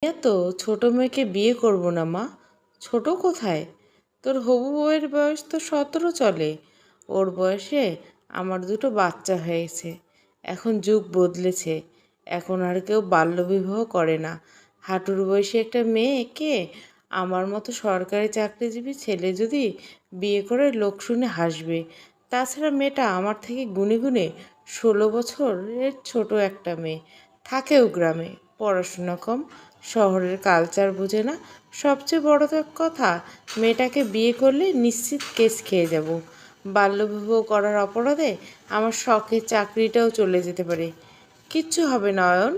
তো ছোট মেয়েকে বিয়ে করব না মা। ছোট কোথায়? তোর হবু বউয়ের বয়স তো 17 চলে। ওর বয়সে আমার দুটো বাচ্চা হয়েছে। এখন যুগ বদলেছে। এখন আর কেউ বাল্যবিবাহ করে না। হাঁটুর বয়সী একটা মেয়েকে আমার মতো সরকারি চাকরিজীবী ছেলে যদি বিয়ে করে লোক শুনে হাসবে। তাছাড়া মেয়েটা আমার থেকে গুনে গুনে 16 বছরের ছোট একটা মেয়ে। থাকেও গ্রামে, পড়াশোনা কম, শহরের কালচার বোঝে না। সবচেয়ে বড় কথা, মেয়েটাকে বিয়ে করলে নিশ্চিত কেস খেয়ে যাব। বাল্যবিবাহ করার অপরাধে আমার শখের চাকরিটাও চলে যেতে পারে। কিচ্ছু হবে না অয়ন,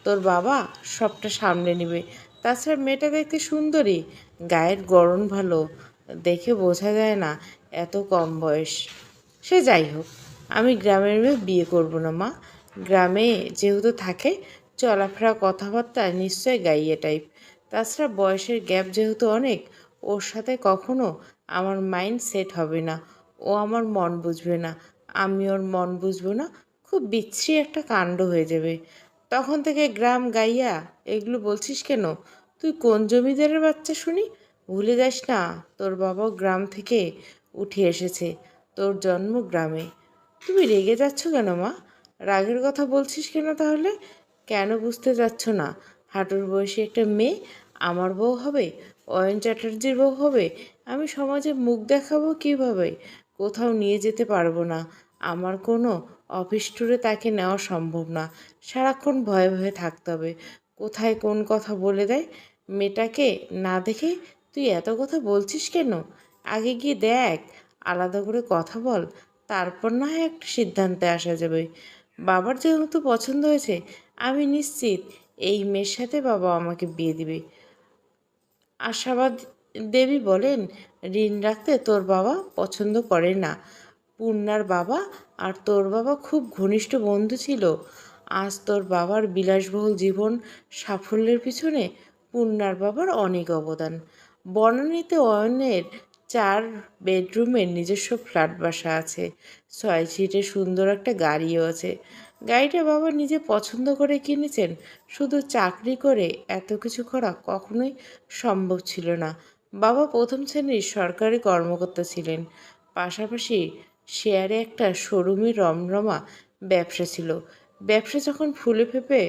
তোর বাবা সবটা সামলে নেবে। তাছাড়া মেয়েটা দেখতে সুন্দরী, গায়ের গড়ন ভালো, দেখে বোঝা যায় না এত কম বয়স। সে যাই হোক, আমি গ্রামের মেয়ে বিয়ে করব না মা। গ্রামে যেহেতু থাকে, চলাফেরা কথাবার্তা নিশ্চয় গাইয়ে টাইপ। তাছাড়া বয়সের গ্যাপ যেহেতু অনেক, ওর সাথে কখনো আমার মাইন্ড সেট হবে না। ও আমার মন বুঝবে না, আমি ওর মন বুঝবো না। খুব বিচ্ছিরি একটা কাণ্ড হয়ে যাবে। তখন থেকে গ্রাম গাইয়া এগুলো বলছিস কেন? তুই কোন জমিদারের বাচ্চা শুনি? ভুলে যাস না, তোর বাবাও গ্রাম থেকে উঠে এসেছে। তোর জন্ম গ্রামে। তুমি রেগে যাচ্ছ কেন মা? রাগের কথা বলছিস কেন তাহলে? কেন বুঝতে চাচ্ছ না? হাঁটুর বয়সী একটা মেয়ে আমার বউ হবে, অয়ন চ্যাটার্জির বউ হবে। আমি সমাজে মুখ দেখাবো কিভাবে? কোথাও নিয়ে যেতে পারবো না। আমার কোনো অফিস ট্যুরে তাকে নেওয়া সম্ভব না। সারাক্ষণ ভয়ে ভয়ে থাকতে হবে, কোথায় কোন কথা বলে দেয়। মেয়েটাকে না দেখে তুই এত কথা বলছিস কেন? আগে গিয়ে দেখ, আলাদা করে কথা বল, তারপর না হয় একটা সিদ্ধান্তে আসা যাবে। বাবার যেহেতু পছন্দ হয়েছে, আমি নিশ্চিত এই মেয়ের সাথে বাবা আমাকে বিয়ে দিবে। আশাবাদ দেবী বলেন, ঋণ রাখতে তোর বাবা পছন্দ করে না। পূর্ণার বাবা আর তোর বাবা খুব ঘনিষ্ঠ বন্ধু ছিল। আজ তোর বাবার বিলাসবহুল জীবন সাফল্যের পিছনে পূর্ণার বাবার অনেক অবদান। বনানীতে অয়নের 4 বেডরুমের নিজস্ব ফ্ল্যাট বাসা আছে। 6 সিটের সুন্দর একটা গাড়িও আছে। গাড়িটা বাবা নিজে পছন্দ করে কিনেছেন। শুধু চাকরি করে এত কিছু করা কখনোই সম্ভব ছিল না। বাবা প্রথম শ্রেণীর সরকারি কর্মকর্তা ছিলেন। পাশাপাশি শেয়ারে একটা শোরুমে রমরমা ব্যবসা ছিল। ব্যবসা যখন ফুলে ফেঁপে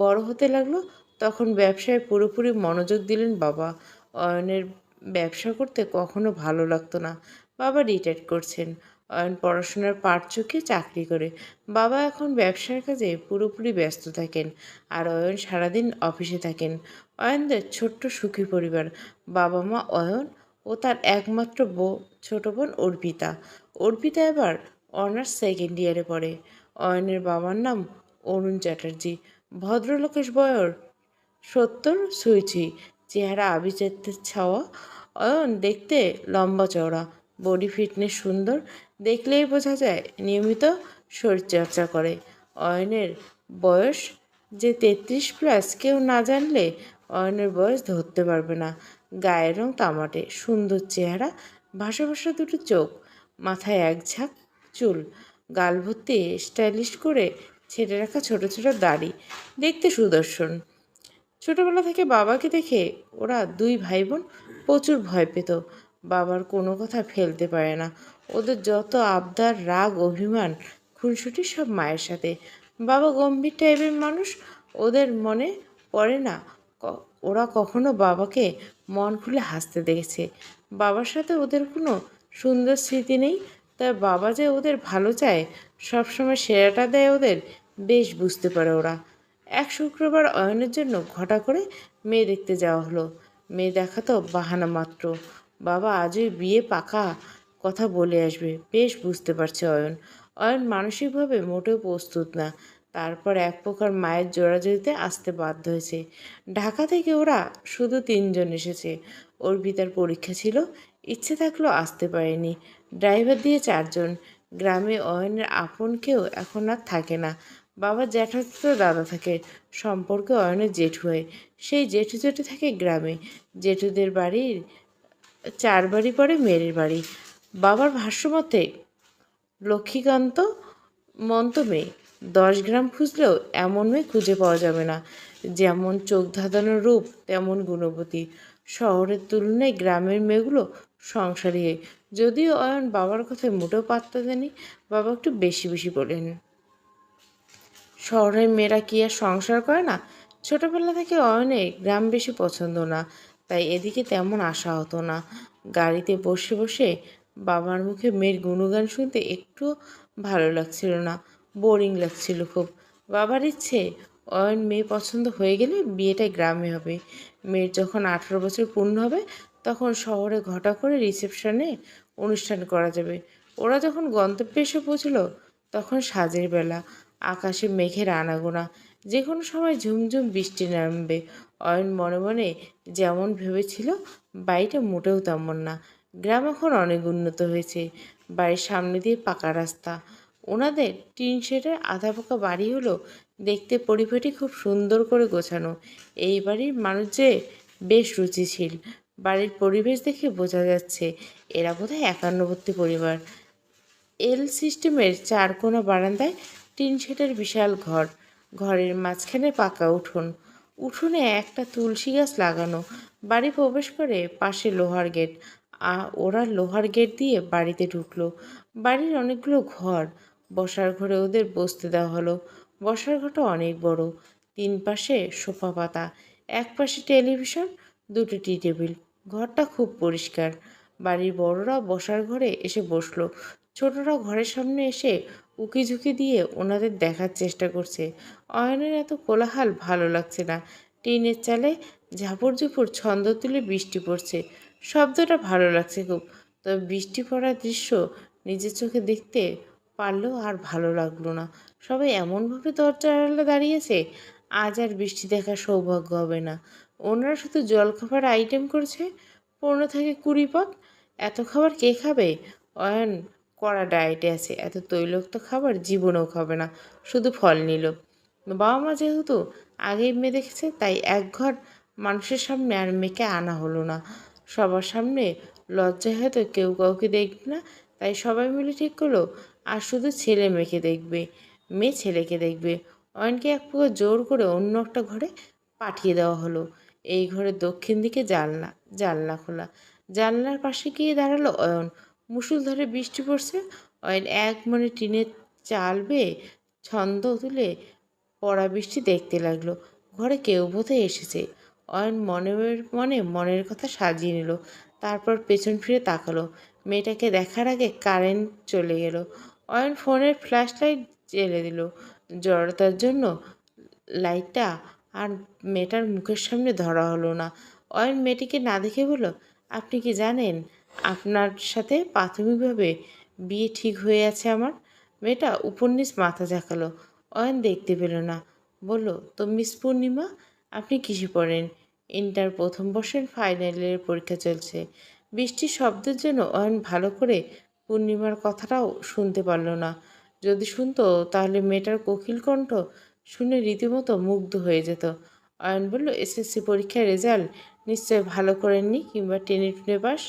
বড় হতে লাগলো, তখন ব্যবসায় পুরোপুরি মনোযোগ দিলেন বাবা। অয়নের ব্যবসা করতে কখনো ভালো লাগতো না। বাবা রিটায়ার করছেন। অয়ন পড়াশোনার পাট চুকিয়ে চাকরি করে। বাবা এখন ব্যবসার কাজে পুরোপুরি ব্যস্ত থাকেন, আর অয়ন সারাদিন অফিসে থাকেন। অয়নদের ছোট্ট সুখী পরিবার। বাবা মা, অয়ন ও তার একমাত্র ছোট বোন অর্পিতা। অর্পিতা এবার অনার্স সেকেন্ড ইয়ারে পড়ে। অয়নের বাবার নাম অরুণ চ্যাটার্জি। ভদ্রলোকের বয়স 70 ছুঁই, চেহারা আভিজাত্যের ছাওয়া। অয়ন দেখতে লম্বা চওড়া, বডি ফিটনেস সুন্দর, দেখলেই বোঝা যায় নিয়মিত শরীরচর্চা করে। অয়নের বয়স যে 33+ কেউ না জানলে অয়নের বয়স ধরতে পারবে না। গায়ের রং তামাটে, সুন্দর চেহারা, ভাসা ভাসা দুটো চোখ, মাথায় এক ঝাঁক চুল, গাল ভর্তি স্টাইলিশ করে ছেড়ে রাখা ছোট ছোট দাড়ি, দেখতে সুদর্শন। ছোটবেলা থেকে বাবাকে দেখে ওরা 2 ভাই বোন প্রচুর ভয় পেত। বাবার কোনো কথা ফেলতে পারে না। ওদের যত আবদার, রাগ, অভিমান, খুনসুটি সব মায়ের সাথে। বাবা গম্ভীর টাইপের মানুষ, ওদের মনে পড়ে না ওরা কখনো বাবাকে মন খুলে হাসতে দেখেছে। বাবার সাথে ওদের কোনো সুন্দর স্মৃতি নেই। তাই বাবা যে ওদের ভালো চায়, সবসময় সেরাটা দেয় ওদের, বেশ বুঝতে পারে ওরা। এক শুক্রবার অয়নের জন্য ঘটা করে মেয়ে দেখতে যাওয়া হলো। মেয়ে দেখা তো বাহানা মাত্র। বাবা আজই বিয়ে পাকা কথা বলে আসবে, বেশ বুঝতে পারছে অয়ন। অয়ন মানসিকভাবে মোটেও প্রস্তুত না। তারপর এক প্রকার মায়ের জোরাজুরিতে আসতে বাধ্য হয়েছে। ঢাকা থেকে ওরা শুধু 3 জন এসেছে। অর্পিতার পরীক্ষা ছিল, ইচ্ছে থাকলেও আসতে পারেনি। ড্রাইভার দিয়ে 4 জন। গ্রামে অয়নের আপন কেউ এখন আর থাকে না। বাবার জ্যাঠাতো দাদা থাকে, সম্পর্কে অয়নের জেঠু হয়। সেই জেঠু জেঠু থাকে গ্রামে। জেঠুদের বাড়ির 4 বাড়ি পরে মেয়ের বাড়ি। বাবার ভাষ্যমতে লক্ষ্মীকান্ত মন্ত মেয়ে। 10 গ্রাম খুঁজলেও এমন মেয়ে খুঁজে পাওয়া যাবে না। যেমন চোখ ধাঁধানো রূপ তেমন গুণবতী। শহরের তুলনায় গ্রামের মেয়েগুলো সংসারী। যদিও অয়ন বাবার কথায় মোটেও পাত্তা দেয়নি, বাবা একটু বেশি বেশি বলেন। শহরের মেয়েরা কি আর সংসার করে না? ছোটবেলা থেকে অয়নের গ্রাম বেশি পছন্দ না, তাই এদিকে তেমন আশা হতো না। গাড়িতে বসে বসে বাবার মুখে মেয়ের গুণগান শুনতে একটু ভালো লাগছিল না, বোরিং লাগছিল খুব। বাবার ইচ্ছে অয়ন মেয়ে পছন্দ হয়ে গেলে বিয়েটা গ্রামে হবে। মেয়ের যখন 18 বছর পূর্ণ হবে তখন শহরে ঘটা করে রিসেপশনে অনুষ্ঠান করা যাবে। ওরা যখন গন্তব্যে এসে পৌঁছলো তখন সাঁঝের বেলা, আকাশে মেঘের আনাগোনা, যে কোনো সময় ঝুমঝুম বৃষ্টি নামবে। অয়ন মনে মনে যেমন ভেবেছিল বাড়িটা মোটেও তেমন না। গ্রাম এখন অনেক উন্নত হয়েছে। বাড়ির সামনে দিয়ে পাকা রাস্তা। ওনাদের টিন শেডের আধা পাকা বাড়ি হলো দেখতে পরিপাটি, খুব সুন্দর করে গোছানো। এই বাড়ির মানুষ যে বেশ রুচিশীল। বাড়ির পরিবেশ দেখে বোঝা যাচ্ছে এরা বোধহয় একান্নবর্তী পরিবার। এল সিস্টেমের চারকোনা বারান্দায় টিন শেডের বিশাল ঘর। ঘরের মাঝখানে পাকা উঠোন। উঠোনে একটা তুলসী গাছ লাগানো। বাড়ি প্রবেশ করে পাশে লোহার গেট। ওরা লোহার গেট দিয়ে বাড়িতে ঢুকলো। বাড়ির অনেকগুলো ঘর। বসার ঘরে ওদের বসতে দেওয়া হলো। বসার ঘরটা অনেক বড়। তিন পাশে সোফা পাতা, এক পাশে টেলিভিশন, দুটো টি টেবিল। ঘরটা খুব পরিষ্কার। বাড়ির বড়রা বসার ঘরে এসে বসলো। ছোটরা ঘরের সামনে এসে উকিঝুঁকি দিয়ে ওনাদের দেখার চেষ্টা করছে। অয়নের এত কোলাহল ভালো লাগছে না। টিনের চালে ঝাপড় ঝুপুর ছন্দ তুলে বৃষ্টি পড়ছে। শব্দটা ভালো লাগছে খুব। তবে বৃষ্টি পড়ার দৃশ্য নিজের চোখে দেখতে পারলেও আর ভালো লাগলো না। সবাই এমনভাবে দরজার আড়ালে দাঁড়িয়েছে, আজ আর বৃষ্টি দেখার সৌভাগ্য হবে না। ওনারা শুধু জলখাবার আইটেম করছে, 15 থেকে 20 পদ। এত খাবার কে খাবে? অয়ন কড়া ডায়েটে আছে, এত তৈলাক্ত খাবার জীবনেও খাবে না। শুধু ফল নিল। বাবা মা যেহেতু আগেই মেয়ে দেখেছে, তাই একঘর মানুষের সামনে আর মেয়েকে আনা হলো না। সবার সামনে লজ্জায় হয়তো কেউ কাউকে দেখবে না, তাই সবাই মিলে ঠিক করলো আর শুধু ছেলে মেয়েকে দেখবে, মেয়ে ছেলেকে দেখবে। অয়নকে এক প্রকার জোর করে অন্য একটা ঘরে পাঠিয়ে দেওয়া হলো। এই ঘরের দক্ষিণ দিকে জানলা, জানলা খোলা। জানলার পাশে গিয়ে দাঁড়ালো অয়ন। মুষলধারে বৃষ্টি পড়ছে। অয়ন এক মনে টিনের চাল বেয়ে ছন্দ তুলে পড়া বৃষ্টি দেখতে লাগলো। ঘরে কেউ বোধহয় এসেছে। অয়ন মনে মনে মনের কথা সাজিয়ে নিল। তারপর পেছন ফিরে তাকালো। মেয়েটাকে দেখার আগে কারেন্ট চলে গেল। অয়ন ফোনের ফ্ল্যাশ লাইট জ্বেলে দিল। জড়তার জন্য লাইটটা আর মেয়েটার মুখের সামনে ধরা হলো না। অয়ন মেয়েটিকে না দেখে বলল, আপনি কি জানেন আপনার সাথে প্রাথমিকভাবে বিয়ে ঠিক হয়ে আছে আমার? মেয়েটা উপন্যাস মাথা ঝাঁকালো। অয়ন দেখতে পেল না। বলল, তো মিস পূর্ণিমা, আপনি কিসে পড়েন? ইন্টার প্রথম বর্ষের ফাইনালের পরীক্ষা চলছে। বৃষ্টির শব্দের জন্য অয়ন ভালো করে পূর্ণিমার কথাটাও শুনতে পারল না। যদি শুনতো তাহলে মেয়েটার কোকিল কণ্ঠ শুনে রীতিমতো মুগ্ধ হয়ে যেত। অয়ন বলল, এসএসসি পরীক্ষার রেজাল্ট নিশ্চয় ভালো করেননি, কিংবা টেনে টুনে পাস।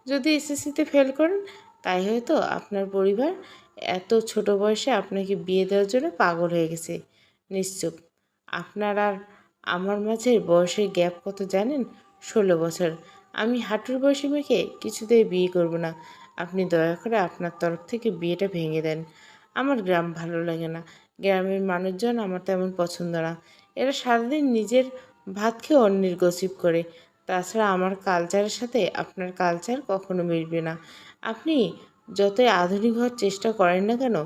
যদি এসএসসিতে ফেল করেন তাই হয়তো আপনার পরিবার এত ছোট বয়সে আপনাকে বিয়ে দেওয়ার জন্য পাগল হয়ে গেছে। নিশ্চুপ। আপনার আর আমার মাঝের বয়সের গ্যাপ কত জানেন? 16 বছর। আমি হাঁটুর বয়সী মেয়েকে কিছুতেই বিয়ে করব না। আপনি দয়া করে আপনার তরফ থেকে বিয়েটা ভেঙে দেন। আমার গ্রাম ভালো লাগে না। গ্রামের মানুষজন আমার তেমন পছন্দ না। এরা সারাদিন নিজের ভাত খেয়ে অন্যের গসিপ করে। তাছাড়া আমার কালচারের সাথে আপনার কালচার কখনো মিলবে না। আপনি যতই আধুনিক হওয়ার চেষ্টা করেন না কেন,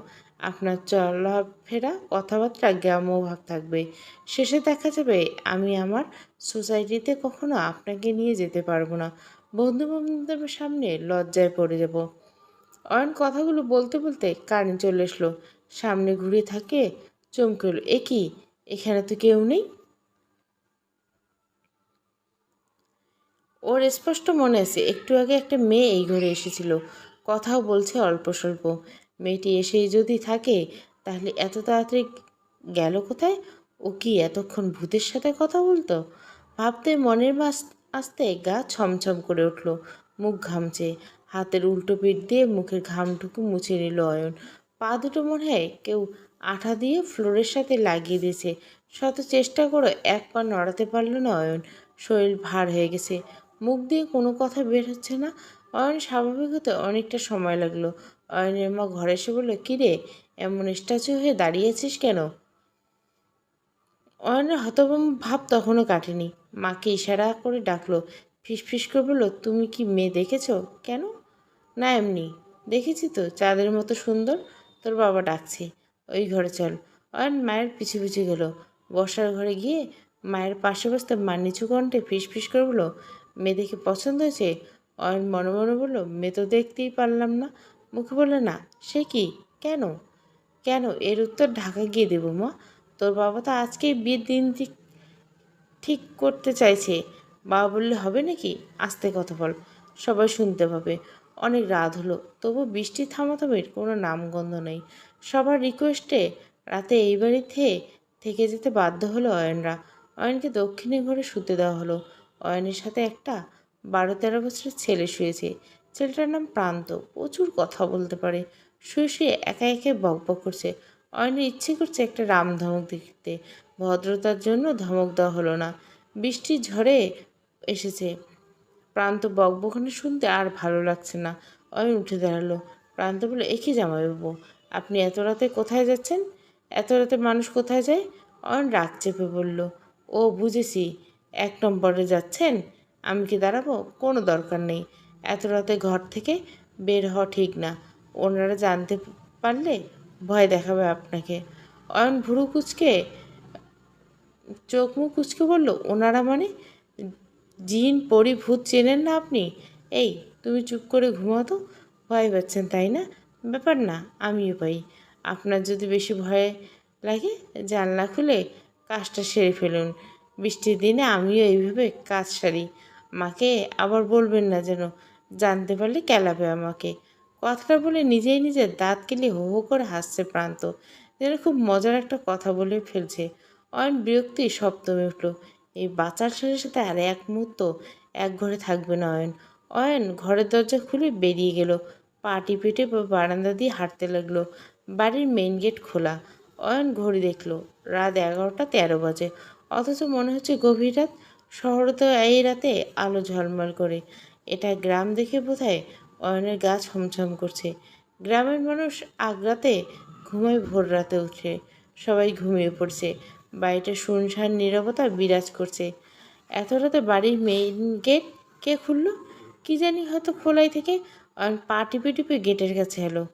আপনার চলাফেরা কথাবার্তা গ্রাম্য ভাব থাকবে। শেষে দেখা যাবে আমি আমার সোসাইটিতে কখনো আপনাকে নিয়ে যেতে পারবো না। বন্ধু বান্ধবের সামনে লজ্জায় পড়ে যাব। অয়ন কথাগুলো বলতে বলতে কারেন্ট চলে আসলো। সামনে ঘুরে থাকে, চমকে এলো, এ কি, এখানে তো কেউ নেই। ওর স্পষ্ট মনে আছে একটু আগে একটা মেয়ে এই ঘরে এসেছিল, কথাও বলছে অল্প স্বল্প। মেয়েটি এসেই যদি থাকে তাহলে এত তাড়াতাড়ি গেল কোথায়? ও কি এতক্ষণ ভূতের সাথে কথা বলতো? ভাবতে মনের মাছ আসতে গা ছমছম করে উঠল। মুখ ঘামছে। হাতের উল্টো পিঠ দিয়ে মুখের ঘামটুকু মুছে নিল অয়ন। পা দুটো মনে হয় কেউ আঠা দিয়ে ফ্লোরের সাথে লাগিয়ে দিয়েছে। শত চেষ্টা করে এক পা নড়াতে পারল না অয়ন। শরীর ভার হয়ে গেছে, মুখ দিয়ে কোনো কথা বের হচ্ছে না। অয়ন স্বাভাবিক হতে অনেকটা সময় লাগলো। অয়নের মা ঘরে এসে বলল, কিরে, এমন স্ট্যাচু হয়ে দাঁড়িয়েছিস কেন? অয়নের হতভম্ব ভাব তখনও কাটেনি। মাকে ইশারা করে ডাকলো, ফিসফিস করে বলল, তুমি কি মেয়ে দেখেছো? কেন? না, এমনি। দেখেছি তো, চাঁদের মতো সুন্দর। তোর বাবা ডাকছে, ওই ঘরে চল। অয়ন মায়ের পিছু পিছু গেল। বসার ঘরে গিয়ে মায়ের পাশে বসতে মা নিচু কণ্ঠে ফিসফিস করে বলল, মেয়ে দেখে পছন্দ হয়েছে? অয়ন মনে মনে বলল, মেয়ে তো দেখতেই পারলাম না। মুখে বলল, না। সে কি? কেন? কেন এর উত্তর ঢাকা গিয়ে দেবো মা। তোর বাবা তো আজকেই বিয়ের দিন ঠিক করতে চাইছে। বাবা বললে হবে নাকি? আস্তে কথা বল, সবাই শুনতে পাবে। অনেক রাত হলো, তবু বৃষ্টি থামাথামির কোনো নামগন্ধ নেই। সবার রিকোয়েস্টে রাতে এই বাড়িতে থেকে যেতে বাধ্য হলো অয়নরা। অয়নকে দক্ষিণে ঘরে শুতে দেওয়া হলো। অয়নের সাথে একটা 12-13 বছরের ছেলে শুয়েছে। ছেলেটার নাম প্রান্ত। প্রচুর কথা বলতে পারে। শুয়ে শুয়ে একা একা বকবক করছে। অয়নের ইচ্ছে করছে একটা রাম ধমক দিতে। ভদ্রতার জন্য ধমক দেওয়া হলো না। বৃষ্টির ঝড়ে এসেছে। প্রান্ত বকবকানি শুনতে আর ভালো লাগছে না। অয়ন উঠে দাঁড়ালো। প্রান্ত বলল, এ কি জামাইবাবু, আপনি এত রাতে কোথায় যাচ্ছেন? এত রাতে মানুষ কোথায় যায়? অয়ন রাগ চেপে বলল, ও বুঝেছি, 1 নম্বরে যাচ্ছেন। আমি কি দাঁড়াবো? কোনো দরকার নেই। এত রাতে ঘর থেকে বের হওয়া ঠিক না। ওনারা জানতে পারলে ভয় দেখাবে আপনাকে। অয়ন ভুরু কুচকে চোখ মুখ কুচকে বলল, ওনারা মানে? জিন পরি ভূত চেনেন না আপনি? এই, তুমি চুপ করে ঘুমাতো। ভয় পাচ্ছেন তাই না? ব্যাপার না, আমিও পাই। আপনার যদি বেশি ভয় লাগে জানলা খুলে কাজটা সেরে ফেলুন। বৃষ্টির দিনে আমিও এইভাবে কাজ সারি। মাকে আবার বলবেন না যেন, জানতে পারলে কেলাবে আমাকে। কথাটা বলে নিজেই নিজের দাঁত কেলিয়ে হো হো করে হাসছে প্রান্ত, যেন খুব মজার একটা কথা বলে ফেলছে। অয়ন বিরক্তি সপ্তমে উঠল। এই বাচ্চার ছেলের সাথে আর এক মুহূর্ত এক ঘরে থাকবে না অয়ন। অয়ন ঘরের দরজা খুলে বেরিয়ে গেল। পা টিপে বারান্দা দিয়ে হাঁটতে লাগলো। বাড়ির মেইন গেট খোলা। অয়ন ঘড়ি দেখলো, রাত 11টা 13 বাজে। অথচ মনে হচ্ছে গভীর রাত। শহরে তো এই রাতে আলো ঝলমল করে। এটা গ্রাম দেখে বোধহয় অয়নের গা ছমছম করছে। গ্রামের মানুষ আগ্রাতে ঘুমায়, ভোর রাতে উঠে সবাই ঘুমিয়ে পড়ছে। বাড়িটা শুনশান নীরবতা বিরাজ করছে। এত রাতে বাড়ির মেইন গেট কে খুললো? কি জানি, হয়তো খোলাই থেকে। অয়ন পা টিপে টিপে গেটের কাছে এলো।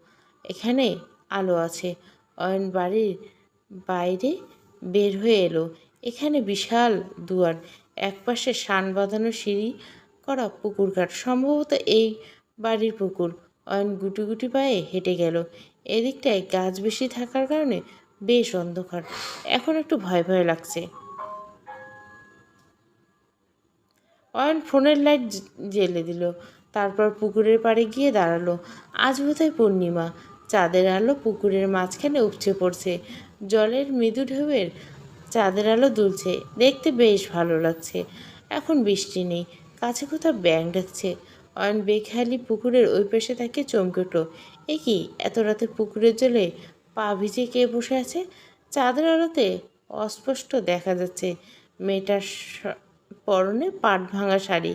এখানে আলো আছে। অয়ন বাড়ির বাইরে বের হয়ে এলো। এখানে বিশাল দুয়ার, একপাশে শান বাঁধানো সিঁড়ি করা পুকুর ঘাট, সম্ভবত এই বাড়ির পুকুর। অয়ন গুটি গুটি পায়ে হেঁটে গেল। এদিকটায় গাছ বেশি থাকার কারণে বেশ অন্ধকার। এখন একটু ভয় ভয় লাগছে। অয়ন ফোনের লাইট জ্বেলে দিল। তারপর পুকুরের পাড়ে গিয়ে দাঁড়ালো। আজ বোধহয় পূর্ণিমা। চাঁদের আলো পুকুরের মাঝখানে উপচে পড়ছে। জলের মৃদু ঢেউয়ের চাঁদের আলো দুলছে। দেখতে বেশ ভালো লাগছে। এখন বৃষ্টি নেই। কাছে কোথাও ব্যাঙ ডাকছে। অয়ন বেখেয়ালি পুকুরের ওই পাশে তাকে চমকে উঠল। এ কি, এত রাতে পুকুরের জলে পা ভিজে কে বসে আছে? চাঁদের আলোতে অস্পষ্ট দেখা যাচ্ছে। মেয়েটার পরনে পাট ভাঙা শাড়ি।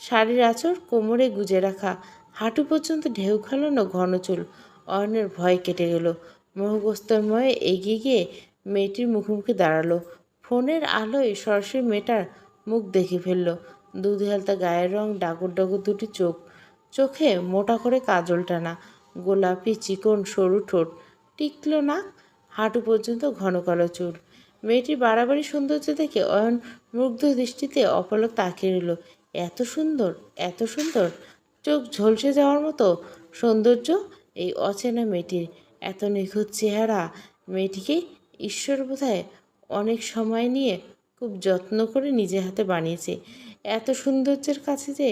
শাড়ির আঁচড় কোমরে গুজে রাখা। হাঁটু পর্যন্ত ঢেউ খেলানো ঘন চুল। অয়নের ভয় কেটে গেল। মোহগ্রস্তময়ে এগিয়ে গিয়ে মেয়েটির মুখোমুখি দাঁড়ালো। ফোনের আলোয় সরাসরি মেয়েটার মুখ দেখে ফেলল। দুধ হালতা গায়ের রং, ডাগর ডাগর দুটি চোখ, চোখে মোটা করে কাজল টানা, গোলাপি চিকন সরু ঠোঁট, টিকলো নাক, হাঁটু পর্যন্ত ঘন কালো চুল। মেয়েটির বাড়াবাড়ি সৌন্দর্য দেখে অয়ন মুগ্ধ দৃষ্টিতে অপলক তাকিয়ে রইল। এত সুন্দর, এত সুন্দর! চোখ ঝলসে যাওয়ার মতো সৌন্দর্য এই অচেনা মেয়েটির। এত নিখুঁত চেহারা। মেয়েটিকে ঈশ্বর বোধহয় অনেক সময় নিয়ে খুব যত্ন করে নিজের হাতে বানিয়েছে। এত সৌন্দর্যের কাছে যে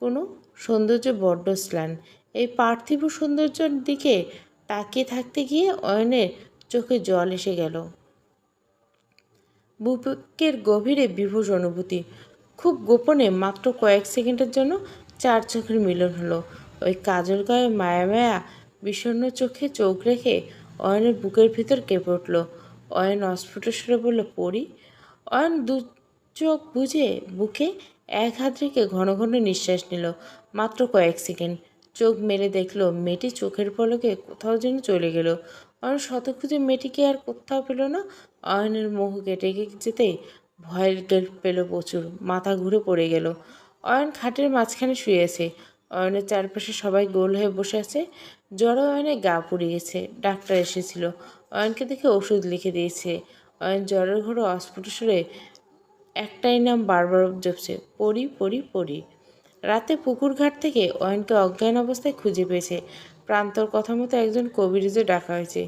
কোনো সৌন্দর্য বড্ড স্লান। এই পার্থিব সৌন্দর্যের দিকে তাকিয়ে থাকতে গিয়ে অয়নের চোখে জল এসে গেল। বুকের গভীরে বিভোর অনুভূতি। খুব গোপনে, মাত্র কয়েক সেকেন্ডের জন্য চার চোখের মিলন হলো। ওই কাজল গায়ে মায়া মায়া বিষণ্ণ চোখে চোখ রেখে অয়নের বুকের ভিতর কেঁপে উঠল। অয়ন অস্ফুট সুরে বলল, পড়ি। অয়ন দু চোখ বুজে বুকে এক হাত রেখে ঘন ঘন নিঃশ্বাস নিল। মাত্র কয়েক সেকেন্ড। চোখ মেলে দেখলো মেয়েটি চোখের পলকে কোথাও যেন চলে গেল। অয়ন শত খুঁজে মেয়েটিকে আর কোথাও পেল না। অয়নের মোহ কেটে যেতে ভয়ের গেট পেল প্রচুর। মাথা ঘুরে পড়ে গেল। অয়ন খাটের মাঝখানে শুয়েছে। অয়নের চারপাশে সবাই গোল হয়ে বসে আছে। জ্বরে অয়নের গা পুড়ে গেছে। ডাক্তার এসেছিল। অয়নকে দেখে ওষুধ লিখে দিয়েছে। অয়ন জ্বরের ঘোরে অস্ফুট সুরে একটাই নাম বারবার জপছে, পড়ি পড়ি পড়ি। রাতে পুকুর ঘাট থেকে অয়নকে অজ্ঞান অবস্থায় খুঁজে পেয়েছে। প্রান্তর কথা মতো একজন কবিরাজে ডাকা হয়েছে।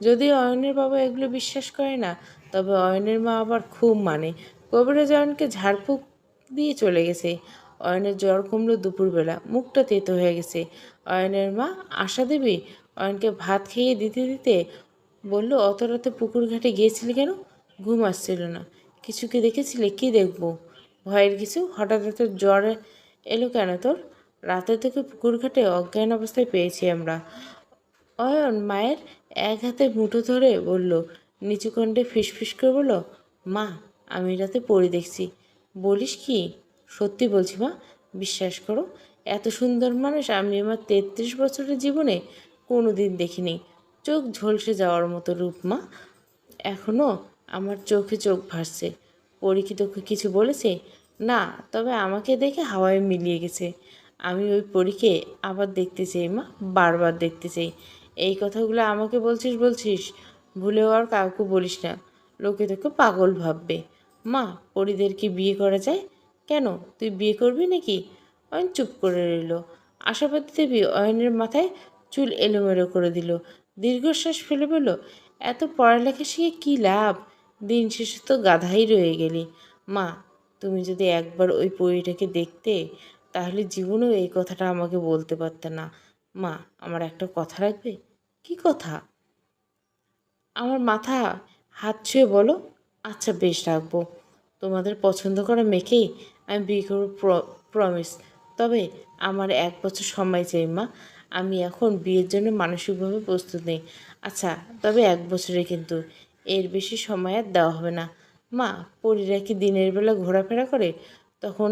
যদি অয়নের বাবা এগুলো বিশ্বাস করে না, তবে অয়নের মা আবার খুব মানে। কবিরাজ অয়নকে ঝাড়ফুঁক দিয়ে চলে গেছে। অয়নের জ্বর কমলো দুপুরবেলা। মুখটা তেতো হয়ে গেছে। অয়নের মা আশা দেবী অয়নকে ভাত খেয়ে দিতে দিতে বলল, অত রাতে পুকুর ঘাটে গিয়েছিলি কেন? ঘুম আসছিল না। কিছু কি দেখেছিলে? কি দেখবো? ভয়ের কিছু? হঠাৎ এত জ্বর এলো কেন তোর? রাতে থেকে পুকুর ঘাটে অজ্ঞান অবস্থায় পেয়েছি আমরা। অয়ন মায়ের এক হাতে মুঠো ধরে বলল, নিচু কণ্ঠে ফিসফিস করে বলল, মা, আমি রাতে পড়ে দেখছি। বলিস কি? সত্যি বলছি মা, বিশ্বাস করো। এত সুন্দর মানুষ আমি আমার 33 বছরের জীবনে কোনো দিন দেখিনি। চোখ ঝলসে যাওয়ার মতো রূপ মা। এখনও আমার চোখে চোখ ভাসছে। পরী কি তোকে কিছু বলেছে? না, তবে আমাকে দেখে হাওয়ায় মিলিয়ে গেছে। আমি ওই পরীকে আবার দেখতে চাই মা, বারবার দেখতে চাই। এই কথাগুলো আমাকে বলছিস, ভুলেও আর কাউকে বলিস না। লোকে তোকে পাগল ভাববে। মা, পরীদের কি বিয়ে করা যায়? কেন, তুই বিয়ে করবি নাকি? অয়ন চুপ করে রইল। আশাপাতি দেবী অয়নের মাথায় চুল এলোমেলো করে দিল। দীর্ঘশ্বাস ফেলে বলল, এত পড়ালেখা শিখে কী লাভ? দিন শেষে তো গাধাই রয়ে গেলি। মা, তুমি যদি একবার ওই পরীটাকে দেখতে, তাহলে জীবনেও এই কথাটা আমাকে বলতে পারতে না। মা, আমার একটা কথা রাখবে? কি কথা? আমার মাথা হাত ছুঁয়ে বলো। আচ্ছা বেশ, রাখবো। তোমাদের পছন্দ করা মেয়েকেই আমি বিয়ে করবো, প্রমিস। তবে আমার 1 বছর সময় চাই মা। আমি এখন বিয়ের জন্য মানসিকভাবে প্রস্তুত নেই। আচ্ছা, তবে 1 বছরে কিন্তু, এর বেশি সময় আর দেওয়া হবে না। মা, পরীরা কি দিনের বেলা ঘোরাফেরা করে? তখন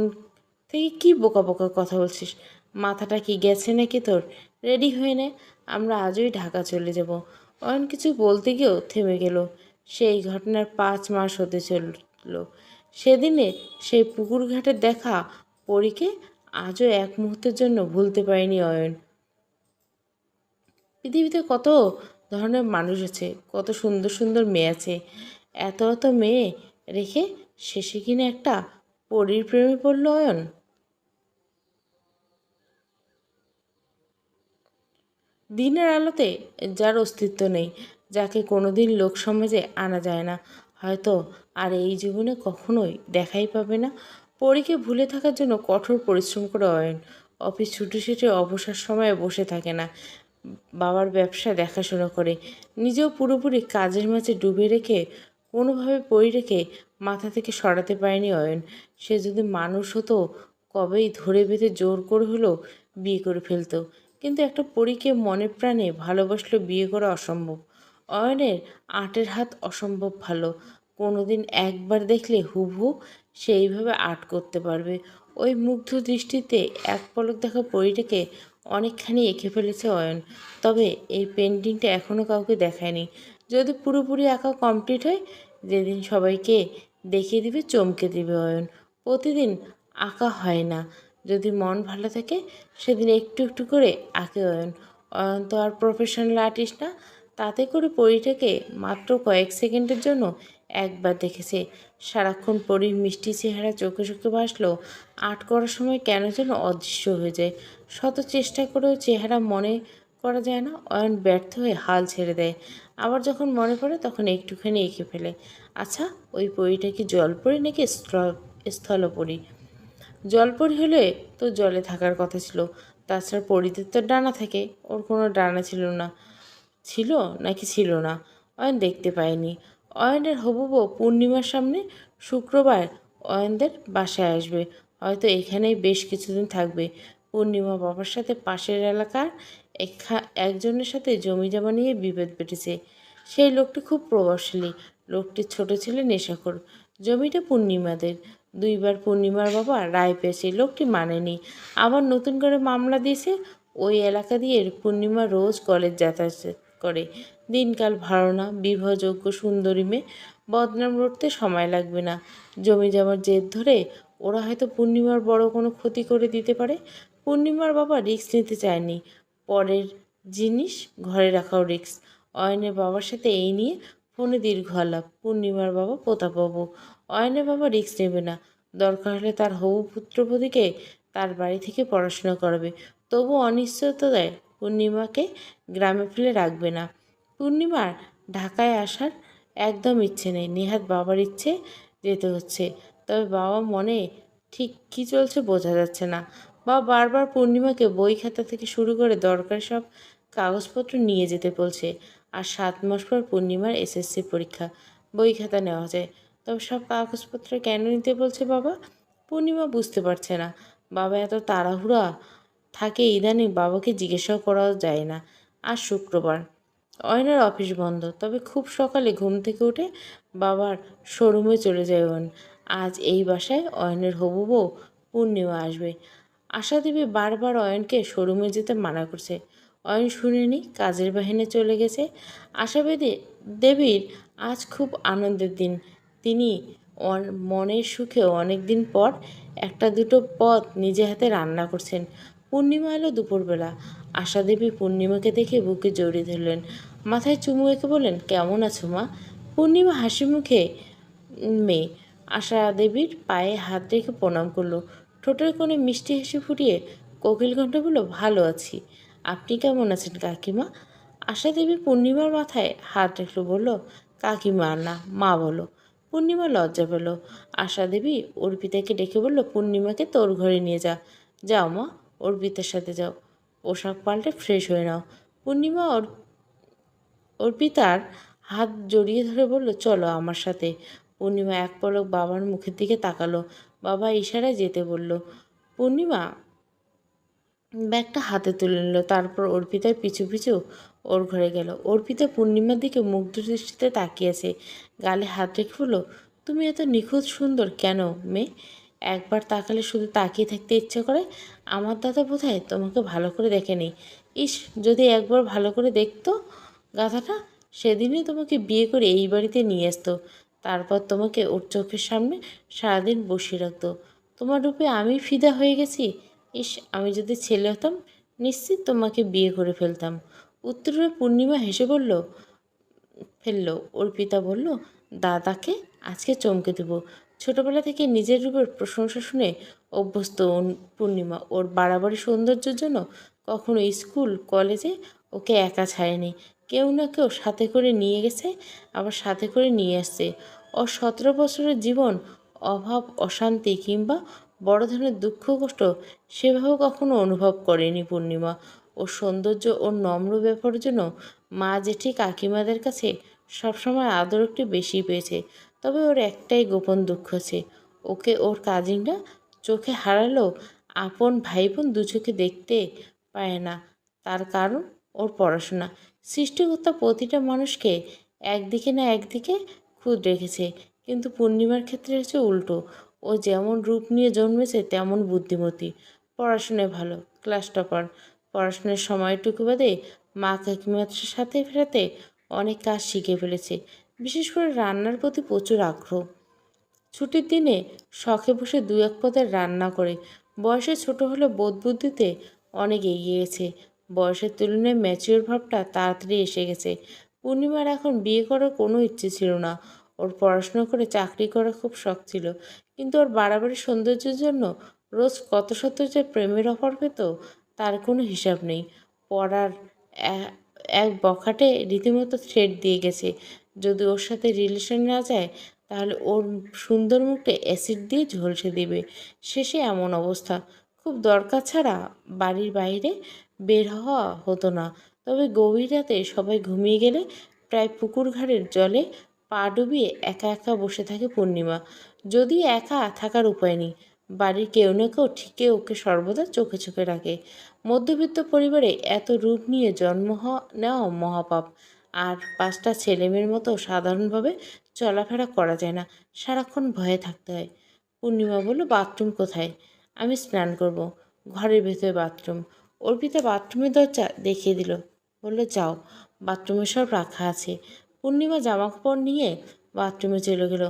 থেকে কি বোকা বোকা কথা বলছিস? মাথাটা কি গেছে নাকি তোর? রেডি হয়ে নে, আমরা আজই ঢাকা চলে যাব। অয়ন কিছু বলতে গিয়েও থেমে গেল। সেই ঘটনার 5 মাস হতে চলল। সেদিনে সেই পুকুর ঘাটে দেখা পরীকে আজও এক মুহূর্তের জন্য ভুলতে পারেনি অয়ন। পৃথিবীতে কত ধরনের মানুষ আছে, কত সুন্দর সুন্দর মেয়ে আছে। এত এত মেয়ে রেখে শেষে কিনা একটা পরীর প্রেমে পড়ল অয়ন। দিনের আলোতে যার অস্তিত্ব নেই, যাকে কোনোদিন লোক সমাজে আনা যায় না, হয়তো আর এই জীবনে কখনোই দেখাই পাবে না। পরীকে ভুলে থাকার জন্য কঠোর পরিশ্রম করে অয়ন। অফিস ছুটি শেষে অবসর সময়ে বসে থাকে না, বাবার ব্যবসা দেখাশোনা করে। নিজেও পুরোপুরি কাজের মাঝে ডুবে রেখে কোনোভাবে পরি রেখে মাথা থেকে সরাতে পারেনি অয়ন। সে যদি মানুষ হতো, কবেই ধরে বেঁধে জোর করে হলেও বিয়ে করে ফেলতো। কিন্তু একটা পরীকে মনে প্রাণে ভালোবাসলেও বিয়ে করা অসম্ভব। অয়নের আটের হাত অসম্ভব ভালো। কোনোদিন একবার দেখলে হুবহু সেইভাবে আর্ট করতে পারবে। ওই মুগ্ধ দৃষ্টিতে এক পলক দেখা পরীটাকে অনেকখানি এঁকে ফেলেছে অয়ন। তবে এই পেন্টিংটা এখনও কাউকে দেখায়নি। যদি পুরোপুরি আঁকা কমপ্লিট হয়, যেদিন সবাইকে দেখিয়ে দিবে, চমকে দিবে অয়ন। প্রতিদিন আঁকা হয় না। যদি মন ভালো থাকে, সেদিন একটু একটু করে আঁকে অয়ন। অয়ন তো আর প্রফেশনাল আর্টিস্ট না। তাতে করে পরীটাকে মাত্র কয়েক সেকেন্ডের জন্য একবার দেখেছে। সারাক্ষণ পরীর মিষ্টি চেহারা চোখে চোখে ভাসলো। আর্ট করার সময় কেন যেন অদৃশ্য হয়ে যায়। শত চেষ্টা করেও চেহারা মনে করা যায় না। অয়ন ব্যর্থ হয়ে হাল ছেড়ে দেয়। আবার যখন মনে পড়ে, তখন একটুখানি এঁকে ফেলে। আচ্ছা, ওই পরীটা কি জলপরী নাকি স্থলপরী? জলপরী হলে তো জলে থাকার কথা ছিল। তাছাড়া পরীদের তো ডানা থাকে, ওর কোনো ডানা ছিল না। ছিল নাকি ছিল না, অয়ন দেখতে পায়নি। অয়নের হবু বউ পূর্ণিমার সামনে শুক্রবার অয়নদের বাসায় আসবে। হয়তো এখানেই বেশ কিছুদিন থাকবে। পূর্ণিমা বাবার সাথে পাশের এলাকার একজনের সাথে জমি জমা নিয়ে বিভেদ বেটেছে। সেই লোকটি খুব প্রভাবশালী। লোকটির ছোট ছেলে নেশাখোর। জমিটা পূর্ণিমাদের। দুইবার পূর্ণিমার বাবা রায় পেয়েছে, লোকটি মানেনি। আবার নতুন করে মামলা দিয়েছে। ওই এলাকা দিয়ে পূর্ণিমা রোজ কলেজ যাতায়াত করে। দিনকাল ভালো না, বিবাহযোগ্য সুন্দরী মেয়ে, বদনাম রটতে সময় লাগবে না। জমি জমার জেদ ধরে ওরা হয়তো পূর্ণিমার বড় কোনো ক্ষতি করে দিতে পারে। পূর্ণিমার বাবা রিস্ক নিতে চায়নি। পরের জিনিস ঘরে রাখাও রিস্ক। অয়নের বাবার সাথে এই নিয়ে ফোনে দীর্ঘ আলাপ। পূর্ণিমার বাবা প্রতাপবাবু। অয়নের বাবা রিস্ক নেবে না। দরকার হলে তার হবু পুত্রবধূকে তার বাড়ি থেকে পড়াশোনা করাবে। তবু অনিশ্চয়তায় পূর্ণিমাকে গ্রামে ফেলে রাখবে না। পূর্ণিমার ঢাকায় আসার একদম ইচ্ছে নেই। নেহাত বাবার ইচ্ছে যেতে হচ্ছে। তবে বাবা মনে ঠিক কী চলছে বোঝা যাচ্ছে না। বাবা বারবার পূর্ণিমাকে বই খাতা থেকে শুরু করে দরকারি সব কাগজপত্র নিয়ে যেতে বলছে। আর 7 মাস পর পূর্ণিমার এসএসসি পরীক্ষা। বই খাতা নেওয়া যায়, তবে সব কাগজপত্র কেন নিতে বলছে বাবা? পূর্ণিমা বুঝতে পারছে না। বাবা এত তাড়াহুড়া থাকে ইদানিং, বাবাকে জিজ্ঞাসাও করা যায় না। আজ শুক্রবার, অয়নের অফিস বন্ধ। তবে খুব সকালে ঘুম থেকে উঠে বাবার শোরুমে চলে যায় অয়ন। আজ এই বাসায় অয়নের হবু বউ পূর্ণিমা আসবে। আশা দেবী বারবার অয়নকে শোরুমে যেতে মানা করছে। অয়ন শুনেনি, কাজের বাহিনে চলে গেছে। দেবীর আজ খুব আনন্দের দিন। তিনি মনের সুখে অনেক দিন পর একটা দুটো পদ নিজে হাতে রান্না করছেন। পূর্ণিমা এলো দুপুরবেলা। আশা দেবী পূর্ণিমাকে দেখে বুকে জড়িয়ে ধরলেন। মাথায় চুমু এঁকে বললেন, কেমন আছো মা? পূর্ণিমা হাসি মুখে মেয়ে আশা দেবীর পায়ে হাত রেখে প্রণাম করলো। ঠোঁটের কোণে মিষ্টি হাসি ফুটিয়ে কোকিল কণ্ঠে বলল, ভালো আছি। আপনি কেমন আছেন কাকিমা? আশা দেবী পূর্ণিমার মাথায় হাত রাখলো, বলল, কাকিমা না, মা বলো। পূর্ণিমা লজ্জা পেল। আশা দেবী অর্পিতাকে ডেকে বলল, পূর্ণিমাকে তোর ঘরে নিয়ে যা। যাও মা, অর্পিতার সাথে যাও। পোশাক পাল্টে ফ্রেশ হয়ে নাও। পূর্ণিমা অর্পিতার হাত জড়িয়ে ধরে বলল, চলো আমার সাথে। পূর্ণিমা এক পলক বাবার মুখের দিকে তাকালো। বাবা ইশারায় যেতে বলল। পূর্ণিমা ব্যাগটা হাতে তুলে নিল। তারপর অর্পিতার পিছু পিছু ওর ঘরে গেল। অর্পিতা পূর্ণিমার দিকে মুগ্ধ দৃষ্টিতে তাকিয়েছে। গালে হাত রেখে বলল, তুমি এত নিখুঁত সুন্দর কেন মেয়ে? একবার তাকালে শুধু তাকিয়ে থাকতে ইচ্ছে করে। আমার দাদা বোধহয় তোমাকে ভালো করে দেখেনি। ইস, যদি একবার ভালো করে দেখতো গাধাটা, সেদিনই তোমাকে বিয়ে করে এই বাড়িতে নিয়ে আসতো। তারপর তোমাকে ওর চোখের সামনে সারাদিন বসিয়ে রাখতো। তোমার রূপে আমি ফিদা হয়ে গেছি। ইস, আমি যদি ছেলে হতাম নিশ্চিত তোমাকে বিয়ে করে ফেলতাম। উত্তরে পূর্ণিমা হেসে ফেললো। অর্পিতা বলল, দাদাকে আজকে চমকে দেব। ছোটবেলা থেকে নিজের রূপের প্রশংসা শুনে অভ্যস্ত পূর্ণিমা ওর বাড়াবাড়ি সৌন্দর্যের জন্য কখনো স্কুল কলেজে ওকে একা ছাড়েনি। কেউ না কেউ সাথে করে নিয়ে গেছে, আবার সাথে করে নিয়ে আসছে। ওর 17 বছরের জীবন অভাব, অশান্তি কিংবা বড় ধরনের দুঃখ কষ্ট সেভাবে কখনো অনুভব করেনি পূর্ণিমা। ওর সৌন্দর্য, ওর নম্র ব্যাপারের জন্য মা জেঠি কাকিমাদের কাছে সবসময় আদর একটু বেশি পেয়েছে। তবে ওর একটাই গোপন দুঃখ আছে, ওকে ওর কাজিনরা চোখে হারালেও আপন ভাই বোন দু চোখে দেখতে পায় না। তার কারণ ওর পড়াশোনা। সৃষ্টিকর্তা প্রতিটা মানুষকে একদিকে না একদিকে খুদ রেখেছে, কিন্তু পূর্ণিমার ক্ষেত্রে হচ্ছে উল্টো। ও যেমন রূপ নিয়ে জন্মেছে তেমন বুদ্ধিমতী, পড়াশোনায় ভালো, ক্লাস টপার। পড়াশোনার সময়টুকু বাদে মা কাকিমার সাথে ফেরাতে অনেক কাজ শিখে ফেলেছে। বিশেষ করে রান্নার প্রতি প্রচুর আগ্রহ। ছুটির দিনে শখে বসে দু এক পদের রান্না করে। বয়সে ছোট হলে বোধ বুদ্ধিতে অনেক এগিয়ে গেছে। বয়সের তুলনায় ম্যাচিওর ভাবটা তাড়াতাড়ি এসে গেছে। পূর্ণিমার এখন বিয়ে করার কোনো ইচ্ছে ছিল না। ওর পড়াশোনা করে চাকরি করার খুব শখ ছিল, কিন্তু ওর বাড়াবাড়ি সৌন্দর্যের জন্য রোজ কত শত যে প্রেমের অফার পেত তার কোনো হিসাব নেই। পড়ার এক বখাটে রীতিমতো থ্রেড দিয়ে গেছে। যদি ওর সাথে রিলেশন না যায় তাহলে ওর সুন্দর মুখে অ্যাসিড দিয়ে ঝলসে দেবে। শেষে এমন অবস্থা, খুব দরকার ছাড়া বাড়ির বাইরে বের হওয়া হতো না। তবে গভীর রাতে সবাই ঘুমিয়ে গেলে প্রায় পুকুর ঘাটের জলে পা ডুবিয়ে একা একা বসে থাকে পূর্ণিমা। যদি একা থাকার উপায় নেই, বাড়ির কেউ না কেউ ঠিকই ওকে সর্বদা চোখে চোখে রাখে। মধ্যবিত্ত পরিবারে এত রূপ নিয়ে জন্ম নেওয়া মহাপাপ। আর 5টা ছেলেমেয়ের মতো সাধারণভাবে চলাফেরা করা যায় না, সারাক্ষণ ভয়ে থাকতে হয়। পূর্ণিমা বলল, বাথরুম কোথায়? আমি স্নান করব। ঘরের ভেতরে বাথরুম। অর্পিতা বাথরুমের দরজা দেখিয়ে দিল, বলল, যাও, বাথরুমে সব রাখা আছে। পূর্ণিমা জামাকাপড় নিয়ে বাথরুমে চলে গেল।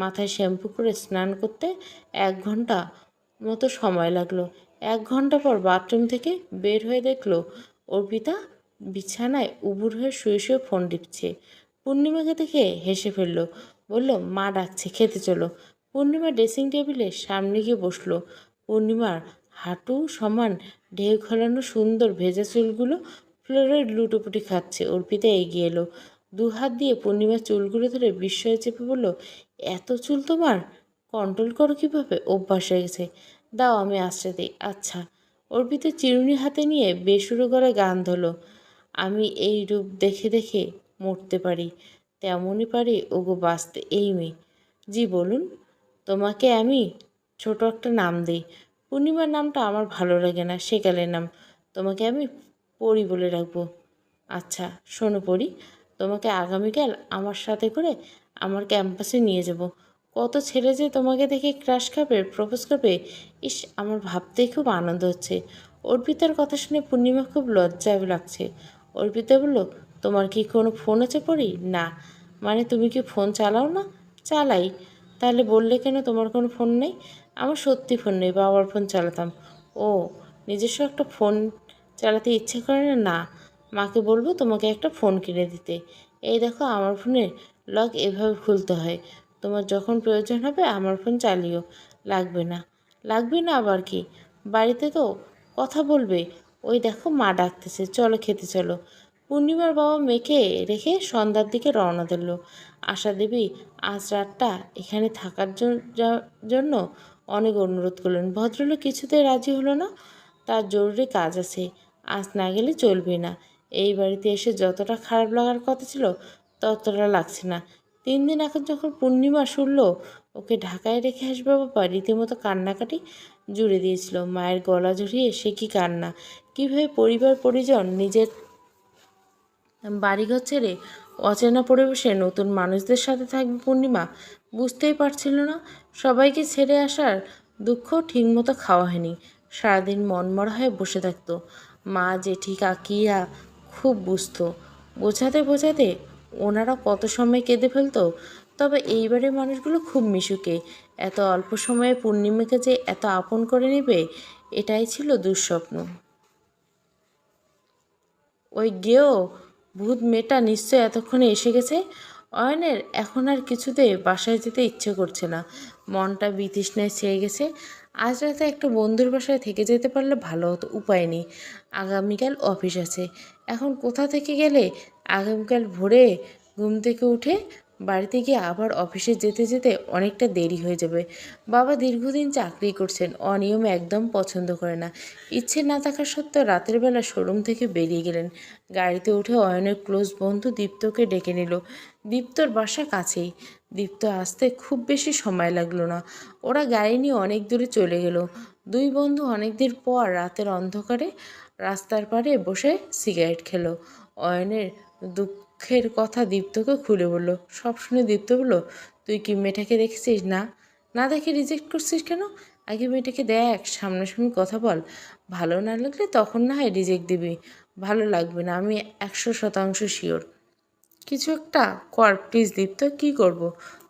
মাথায় শ্যাম্পু করে স্নান করতে 1 ঘন্টা মতো সময় লাগলো। 1 ঘন্টা পর বাথরুম থেকে বের হয়ে দেখলো অর্পিতা বিছানায় উবুর হয়ে শুয়ে শুয়ে ফোন টিপছে। পূর্ণিমাকে দেখে হেসে ফেলল, বলল, মা ডাকছে, খেতে চলো। পূর্ণিমা ড্রেসিং টেবিলের সামনে গিয়ে বসলো। পূর্ণিমার হাঁটু সমান ঢেউ খেলানো সুন্দর ভেজা চুলগুলো ফ্লোরে লুটোপুটি খাচ্ছে। অর্পিতা এগিয়ে এলো, 2 হাত দিয়ে পূর্ণিমার চুলগুলো ধরে বিস্ময়ে চেপে বলল, এত চুল তোমার, কন্ট্রোল করো কীভাবে? অভ্যাস হয়ে গেছে, দাও আমি আশ্রয় দিই। আচ্ছা। অর্পিতা চিরুনি হাতে নিয়ে বেসুরো গলায় গান ধরল, আমি এই রূপ দেখে দেখে মরতে পারি, তেমনই পারি ওগো বাঁচতে এই মেয়ে। জি বলুন। তোমাকে আমি ছোট একটা নাম দিই। পূর্ণিমার নামটা আমার ভালো লাগে না, সেকালের নাম। তোমাকে আমি পরি বলে রাখবো। আচ্ছা শোনো পরি, তোমাকে আগামীকাল আমার সাথে করে আমার ক্যাম্পাসে নিয়ে যাব। কত ছেলে যে তোমাকে দেখে ক্রাশ খাবে, প্রপোজ করবে। ইস, আমার ভাবতেই খুব আনন্দ হচ্ছে। অর্পিতার কথা শুনে পূর্ণিমা খুব লজ্জায় লাগছে। অর্পিতা বলল, তোমার কি কোনো ফোন আছে পরি? না। মানে তুমি কি ফোন চালাও না? চালাই। তাহলে বললে কেন তোমার কোনো ফোন নেই? আমার সত্যি ফোন নেই, বাবার ফোন চালাতাম। ও, নিজস্ব একটা ফোন চালাতে ইচ্ছে করে না? না, মাকে বলবো তোমাকে একটা ফোন কিনে দিতে। এই দেখো, আমার ফোনের লক এভাবে খুলতে হয়। তোমার যখন প্রয়োজন হবে আমার ফোন চালিও। লাগবে না। লাগবে না আবার কি? বাড়িতে তো কথা বলবে। ওই দেখো মা ডাকতেছে, চলো খেতে চলো। পূর্ণিমার বাবা মেয়েকে রেখে সন্ধ্যার দিকে রওনা দিল। আশা দেবী আজ রাতটা এখানে থাকার জন্য অনেক অনুরোধ করলেন। ভদ্রলোক কিছুতেই রাজি হলো না। তার জরুরি কাজ আছে, আজ না গেলে চলবে না। এই বাড়িতে এসে যতটা খারাপ লাগার কথা ছিল ততটা লাগছে না। 3 দিন আগে যখন পূর্ণিমা শুনল ওকে ঢাকায় রেখে আসবে বাবা, রীতিমতো কান্নাকাটি জুড়ে দিয়েছিল। মায়ের গলা জড়িয়ে সে কি কান্না! কীভাবে পরিবার পরিজন নিজের বাড়িঘর ছেড়ে অচেনা পরিবেশে নতুন মানুষদের সাথে থাকবে পূর্ণিমা বুঝতেই পারছিল না। সবাইকে ছেড়ে আসার দুঃখ ঠিকমতো খাওয়া হয়নি। সারাদিন মনমরা হয়ে বসে থাকতো। মা, জেঠি, কাকিয়া খুব বুঝতো। বোঝাতে বোঝাতে ওনারা কত সময় কেঁদে ফেলতো। তবে এইবারের মানুষগুলো খুব মিশুকে। এত অল্প সময়ে পূর্ণিমাকে যে এত আপন করে নেবে, এটাই ছিল দুঃস্বপ্ন। ওই গেও ভূত মেয়েটা নিশ্চয় এতক্ষণে এসে গেছে। অয়নের এখন আর কিছুতে বাসায় যেতে ইচ্ছে করছে না। মনটা বিতৃষ্ণায় ছেয়ে গেছে। আজ রাতে একটা বন্ধুর বাসায় থেকে যেতে পারলে ভালো হতো, উপায় নেই। আগামীকাল অফিস আছে। এখন কোথা থেকে গেলে আগামীকাল ভোরে ঘুম থেকে উঠে বাড়িতে গিয়ে আবার অফিসে যেতে যেতে অনেকটা দেরি হয়ে যাবে। বাবা দীর্ঘদিন চাকরি করছেন, অনিয়ম একদম পছন্দ করে না। ইচ্ছে না থাকা সত্ত্বেও রাতের বেলা শোরুম থেকে বেরিয়ে গেলেন। গাড়িতে উঠে অয়নের ক্লোজ বন্ধু দীপ্তকে ডেকে নিল। দীপ্তর বাসা কাছেই। দীপ্ত আসতে খুব বেশি সময় লাগলো না। ওরা গাড়ি নিয়ে অনেক দূরে চলে গেল। দুই বন্ধু অনেক দিন পর রাতের অন্ধকারে রাস্তার পাড়ে বসে সিগারেট খেলো। অয়নের দুঃখের কথা দীপ্তকে খুলে বলল। সব শুনে দীপ্ত বলল, তুই কি মেয়েটাকে দেখেছিস? না। না দেখে রিজেক্ট করছিস কেন? আগে মেয়েটাকে দেখ, সামনাসামনি কথা বল। ভালো না লাগলে তখন না হয় রিজেক্ট দিবি। ভালো লাগবে না, আমি 100% শিওর। কিছু একটা কর প্লিজ দীপ্ত। কী করব?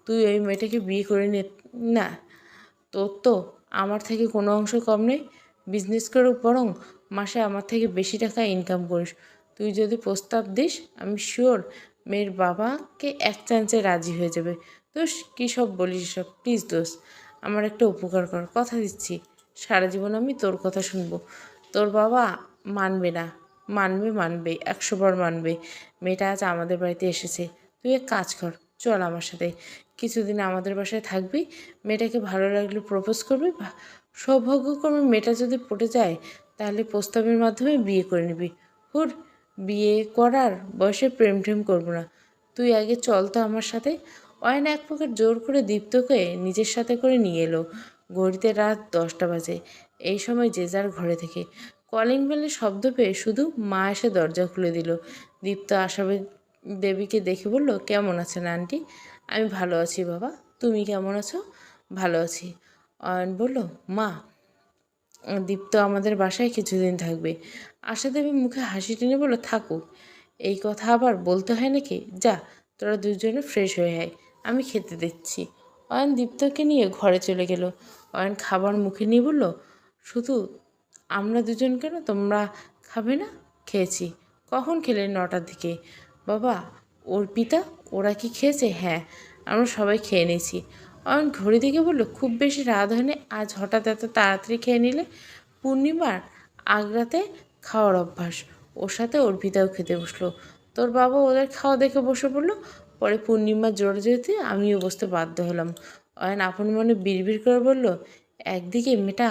তুই ওই মেয়েটাকে বিয়ে করে নে না। তোর তো আমার থেকে কোনো অংশ কম নেই। বিজনেস করে বরং মাসে আমার থেকে বেশি টাকা ইনকাম করিস। তুই যদি প্রস্তাব দিস আমি শিওর মেয়ের বাবাকে এক চান্সে রাজি হয়ে যাবে। দোষ কী সব বলিস সব? প্লিজ দোষ, আমার একটা উপকার কর, কথা দিচ্ছি সারা জীবন আমি তোর কথা শুনবো। তোর বাবা মানবে না? মানবে, 100 বার মানবে। মেয়েটা আজ আমাদের বাড়িতে এসেছে। তুই এক কাজ কর, চল আমার সাথে কিছুদিন আমাদের বাসায় থাকবি। মেয়েটাকে ভালো লাগলে প্রপোজ করবি। সৌভাগ্যক্রমে মেয়েটা যদি পটে যায় তাহলে প্রস্তাবের মাধ্যমে বিয়ে করে নিবি। হুর, বিয়ে করার বয়সে প্রেম টেম করবো না। তুই আগে চল তো আমার সাথে। অয়ন এক প্রকার জোর করে দীপ্তকে নিজের সাথে করে নিয়ে এলো। ঘড়িতে রাত 10টা বাজে। এই সময় যে যার ঘরে থেকে কলিং বেলের শব্দ পেয়ে শুধু মা এসে দরজা খুলে দিল। দীপ্ত আশা দেবীকে দেখে বলল, কেমন আছেন আন্টি? আমি ভালো আছি বাবা, তুমি কেমন আছো? ভালো আছি। অয়ন বলল, মা, দীপ্ত আমাদের বাসায় কিছুদিন থাকবে। আশা দেবী মুখে হাসি টেনে বলল, থাকুক। এই কথা আবার বলতে হয় নাকি? যা, তোরা দুজনে ফ্রেশ হয়ে আয়, আমি খেতে দিচ্ছি। অয়ন দীপ্তকে নিয়ে ঘরে চলে গেল। অয়ন খাবার মুখে নিয়ে বলল, শুধু আমরা দুজন কেন, তোমরা খাবে না? খেয়েছি। কখন খেলে? 9টার দিকে। বাবা, অর্পিতা, ওরা কি খেয়েছে? হ্যাঁ, আমরা সবাই খেয়ে নিয়েছি। অয়ন ঘড়ি দেখে বলল, খুব বেশি রাত হয়নি, আজ হঠাৎ এত তাড়াতাড়ি খেয়ে নিলে? পূর্ণিমার আগ্রাতে খাওয়ার অভ্যাস, ওর সাথে অর্পিতাও খেতে বসলো। তোর বাবা ওদের খাওয়া দেখে বসে পড়লো। পরে পূর্ণিমার জোরে যেতে আমিও বসতে বাধ্য হলাম। অয়ন আপন মনে বিড়বিড় করে বলল, একদিকে মেয়েটা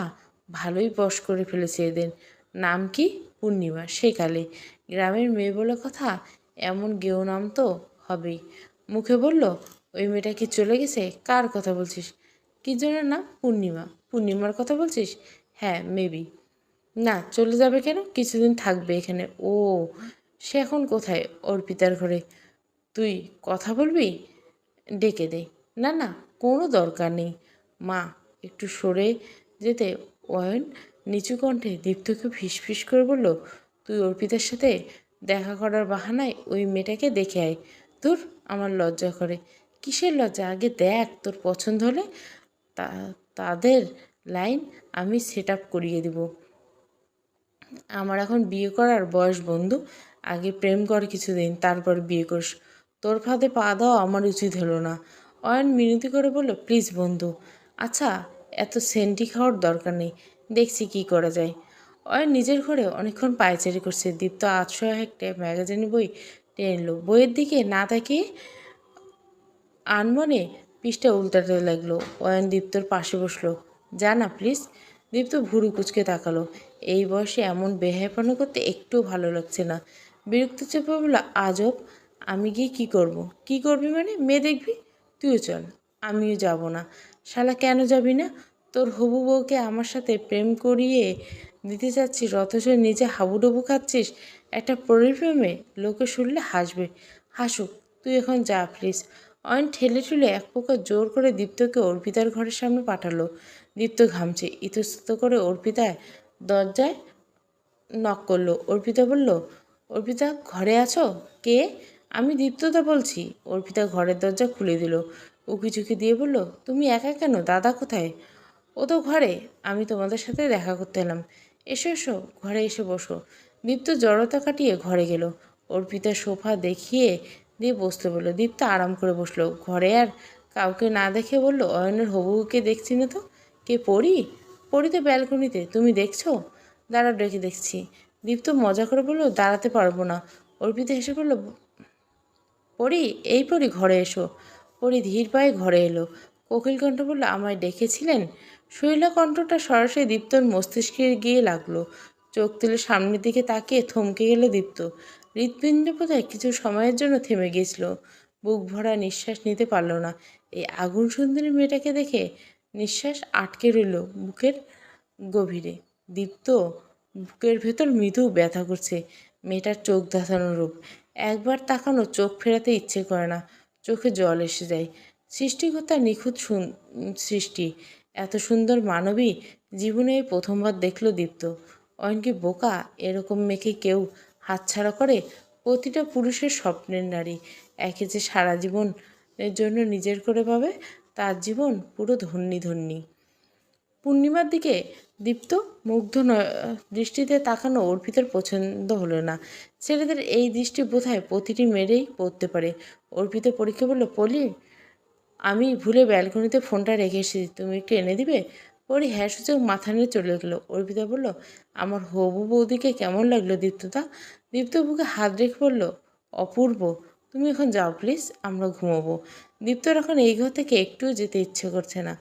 ভালোই বশ করে ফেলেছে এদের। নাম কি? পূর্ণিমা। সেকালে গ্রামের মেয়ে বলে কথা, এমন গেও নাম তো হবেই। মুখে বলল, ওই মেয়েটা কি চলে গেছে? কার কথা বলছিস? কি জন্য নাম? পূর্ণিমা। পূর্ণিমার কথা বলছিস? হ্যাঁ, মেবি। না, চলে যাবে কেন? কিছুদিন থাকবে এখানে। ও, সে এখন কোথায়? অর্পিতার ঘরে। তুই কথা বলবি? ডেকে দে। না না, কোনো দরকার নেই। মা, একটু সরে যেতে অয়ন নিচু কণ্ঠে দীপ্তকে ফিসফিস করে বলল, তুই অর্পিতার সাথে দেখা করার বাহানায় ওই মেয়েটাকে দেখে আয়। ধুর, আমার লজ্জা করে। কিসের লজ্জা? আগে দেখ, তোর পছন্দ হলে তা তাদের লাইন আমি সেট আপ করিয়ে দিব। আমার এখন বিয়ে করার বয়স বন্ধু। আগে প্রেম কর কিছুদিন, তারপর বিয়ে করিস। তোর ফাঁদে পা দেওয়া আমার উচিত হলো না। অয়ন মিনতি করে বলল, প্লিজ বন্ধু। আচ্ছা, এত সেন্টি খাওয়ার দরকার নেই, দেখছি কি করা যায়। অয়ন নিজের ঘরে অনেকক্ষণ পায়চারি করছে। দীপ্ত 800 একটা ম্যাগাজিন বই টেনে এলো। বইয়ের দিকে না তাকিয়ে আনমনে পৃষ্ঠা উল্টাতে লাগলো। অয়ন দীপ্তর পাশে বসলো। যা না প্লিজ। দীপ্ত ভুরু কুচকে তাকালো। এই বয়সে এমন বেহায়াপনা করতে একটুও ভালো লাগছে না। বিরক্ত চেপে বলল, আজব। আমি গিয়ে কি করব? কি করবি মানে? মেয়ে দেখবি? তুইও চল। আমিও যাব না। শালা, কেন যাবি না? তোর হবু বউকে আমার সাথে প্রেম করিয়ে দিতে চাচ্ছিস, অথচ নিজে হাবুডুবু খাচ্ছিস একটা পরিপ্রেমে। লোকে শুনলে হাসবে। হাসুক, তুই এখন যা প্লিজ। অয়ন ঠেলে ঠুলে এক প্রকার জোর করে দীপ্তকে অর্পিতার ঘরের সামনে পাঠালো। দীপ্ত ঘামছে। ইতস্তত করে অর্পিতায় দরজায় নক করলো। অর্পিতা বলল, অর্পিতা, ঘরে আছো? কে? আমি দীপ্তদা বলছি। অর্পিতা ঘরের দরজা খুলে দিল। উকিঝুঁকি দিয়ে বলল, তুমি একা কেন? দাদা কোথায়? ও তো ঘরে। আমি তোমাদের সাথে দেখা করতে এলাম। এসো এসো, ঘরে এসে বসো। দীপ্ত জড়তা কাটিয়ে ঘরে গেল। অর্পিতা সোফা দেখিয়ে দিয়ে বসতে বলল। দীপ্ত আরাম করে বসলো। ঘরে আর কাউকে না দেখে বলল, অয়নের হবুকে দেখছি না তো। কে? পড়ি? পড়ি তো ব্যালকনিতে, তুমি দেখছো? দাঁড়া, ডেকে দেখছি। দীপ্ত মজা করে বলল, দাঁড়াতে পারবো না। অর্পিতা হেসে বলল, পড়ি, এই পড়ি, ঘরে এসো। পড়ি ধীর পায়ে ঘরে এলো। কোকিল কণ্ঠ বলল, আমায় ডেকেছিলেন? শৈলা কণ্ঠটা সরাসরি দীপ্তর মস্তিষ্কে গিয়ে লাগলো। চোখ তুলে সামনের দিকে তাকিয়ে থমকে গেল দীপ্ত। হৃৎপিণ্ড বোধহয় কিছু সময়ের জন্য থেমে গিয়েছিল। বুক ভরা নিঃশ্বাস নিতে পারল না। এই আগুন সুন্দরী মেয়েটাকে দেখে নিঃশ্বাস আটকে রইল বুকের গভীরে। দীপ্ত বুকের ভেতর মৃদু ব্যথা করছে। মেয়েটার চোখ ধাঁধানো রূপ, একবার তাকানো চোখ ফেরাতে ইচ্ছে করে না। চোখে জল এসে যায়। সৃষ্টিকর্তার নিখুঁত সৃষ্টি। এত সুন্দর মানবী জীবনে এই প্রথমবার দেখল দীপ্ত। অয়ন কি বোকা? এরকম মেয়েকে কেউ হাতছাড়া করে? প্রতিটা পুরুষের স্বপ্নের নারী। একে যে সারা জীবনের জন্য নিজের করে পাবে, তার জীবন পুরো ধন্যী ধন্যী। পূর্ণিমার দিকে দীপ্ত মুগ্ধ দৃষ্টিতে তাকানো অর্পিতার পছন্দ হলো না। ছেলেদের এই দৃষ্টি বোধহয় প্রতিটি মেয়েরই পড়তে পারে। অর্পিতা পরীক্ষা বলল, পলি, আমি ভুলে ব্যালকনিতে ফোনটা রেখে এসেছি, তুমি একটু এনে দিবে? পরি হ্যাঁ সূচক মাথা নিয়ে চলে গেল। অর্পিতা বলল, আমার হবু বৌদিকে কেমন লাগলো দীপ্তদা? দীপ্ত বুকে হাত রেখে বলল, অপূর্ব। তুমি এখন যাও প্লিজ, আমরা ঘুমোবো। দীপ্তর এখন এই ঘর থেকে একটুও যেতে ইচ্ছে করছে না।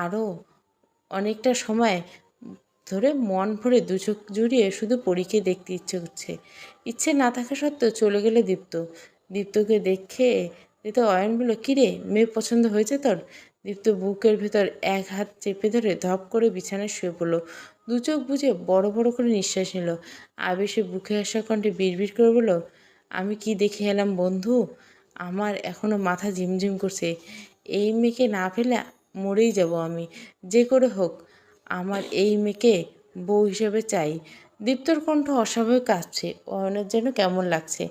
আরও অনেকটা সময় ধরে মন ভরে দু চোখ জুড়িয়ে শুধু পরীকে দেখতে ইচ্ছে করছে। ইচ্ছে না থাকা সত্ত্বেও চলে গেলে দীপ্ত। দীপ্তকে দেখে দিতে অয়ন বলল, কিরে, মেয়ে পছন্দ হয়েছে তোর? দীপ্ত বুকের ভেতর এক হাত চেপে ধরে ধপ করে বিছানায় শুয়ে পড়ল। দু চোখ বুজে বড় বড় করে নিঃশ্বাস নিল। আবেশে বুকে আসা কণ্ঠে বিড়বিড় করে বলল, আমি কি দেখে এলাম বন্ধু? আমার এখনও মাথা ঝিমঝিম করছে। এই মেয়েকে না পেলে মরেই যাব আমি, যে করে হোক। আমার এই মেয়েকে বউ হিসেবে চাই। দীপ্তর কণ্ঠ অস্বাভাবিক কাঁপছে। অয়নের যেন কেমন লাগছে।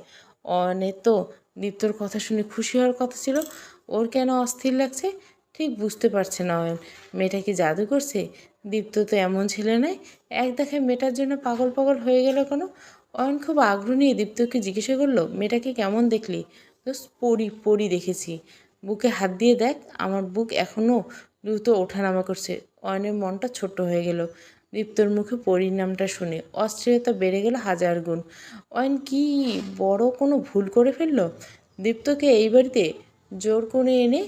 অয়নের তো দীপ্তর কথা শুনে খুশি হওয়ার কথা ছিল, ওর কেন অস্থির লাগছে ঠিক বুঝতে পারছে না অয়ন। মেয়েটা কি জাদু করছে? দীপ্ত তো এমন ছেলে নয়, এক দেখায় মেয়েটার জন্য পাগল পাগল হয়ে গেল কেন? অয়ন খুব আগ্রহ নিয়ে দীপ্তকে জিজ্ঞাসা করলো, মেয়েটাকে কেমন দেখলি? দোস্ত, পড়ি পড়ি দেখেছি। বুকে হাত দিয়ে দেখ, আমার বুক এখনও দ্রুত ওঠানামা করছে। অয়নের মনটা ছোট্ট হয়ে গেল দীপ্তর মুখে পরীর নামটা শুনে। অস্থিরতা বেড়ে গেল হাজার গুণ। অয়ন কি বড় কোনো ভুল করে ফেললো? দীপ্তকে এই বাড়িতে জোর করে এনে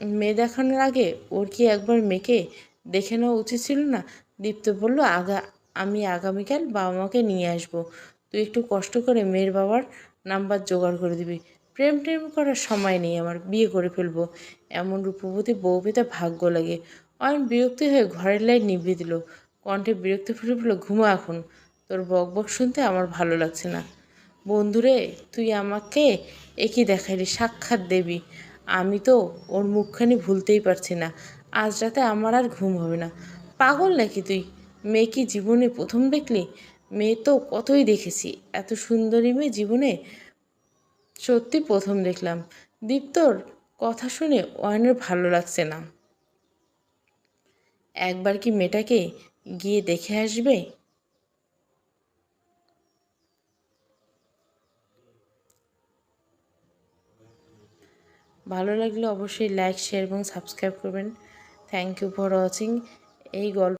মেয়ে দেখানোর আগে ওর কি একবার মেয়েকে দেখে নেওয়া উচিত ছিল না? দীপ্ত বলল, আমি আগামীকাল বাবা মাকে নিয়ে আসবো। তুই একটু কষ্ট করে মেয়ের বাবার নাম্বার জোগাড় করে দিবি। প্রেম টেম করার সময় নেই আমার, বিয়ে করে ফেলবো। এমন রূপবতী বউ পেতে ভাগ্য লাগে। অয়ন বিরক্তি হয়ে ঘরের লাইট নিভিয়ে দিল। কণ্ঠে বিরক্তি ফুটে পড়ল, ঘুমো এখন। তোর বক বক শুনতে আমার ভালো লাগছে না। বন্ধুরে, তুই আমাকে একই দেখাইলি, সাক্ষাৎ দেবী। আমি তো ওর মুখখানি ভুলতেই পারছি না। আজ রাতে আমার আর ঘুম হবে না। পাগল নাকি তুই? মেয়ে কি জীবনে প্রথম দেখলি? মেয়ে তো কতই দেখেছি, এত সুন্দরী মেয়ে জীবনে সত্যি প্রথম দেখলাম। দীপ্তর কথা শুনে অয়নের ভালো লাগছে না। একবার কি মেয়েটাকে গিয়ে দেখে আসবে? ভালো লাগলে অবশ্যই লাইক, শেয়ার এবং সাবস্ক্রাইব করবেন। Thank you for watching. এই গল্প